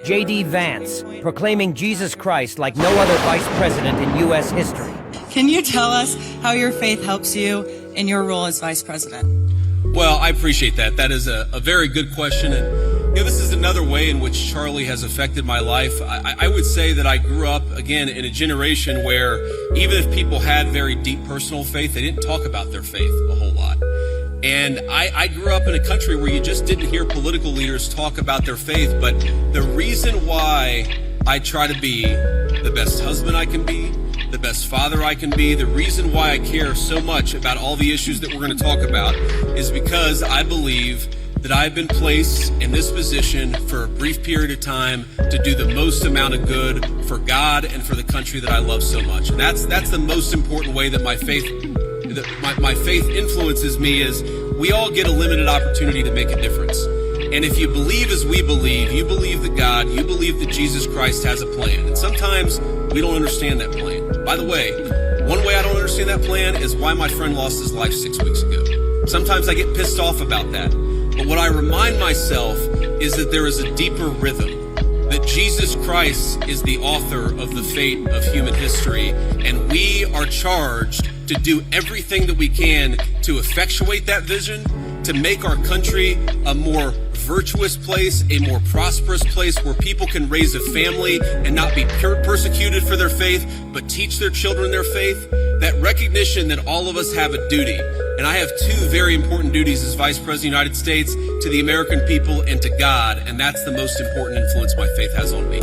JD Vance, proclaiming Jesus Christ like no other vice president in U.S. history. Can you tell us how your faith helps you in your role as vice president? Well, I appreciate that. That is a very good question. And this is another way in which Charlie has affected my life. I would say that I grew up, again, in a generation where even if people had very deep personal faith, they didn't talk about their faith a whole lot. And I grew up in a country where you just didn't hear political leaders talk about their faith. But the reason why I try to be the best husband I can be, the best father I can be, the reason why I care so much about all the issues that we're going to talk about is because I believe that I've been placed in this position for a brief period of time to do the most amount of good for God and for the country that I love so much. And that's the most important way that my faith influences me. Is we all get a limited opportunity to make a difference. And if you believe as we believe, you believe that God, you believe that Jesus Christ has a plan. And sometimes we don't understand that plan. By the way, one way I don't understand that plan is why my friend lost his life 6 weeks ago. Sometimes I get pissed off about that. But what I remind myself is that there is a deeper rhythm, that Jesus Christ is the author of the fate of human history, and we are charged to do everything that we can to effectuate that vision, to make our country a more virtuous place, a more prosperous place where people can raise a family and not be persecuted for their faith, but teach their children their faith. That recognition that all of us have a duty. And I have two very important duties as Vice President of the United States, to the American people and to God. And that's the most important influence my faith has on me.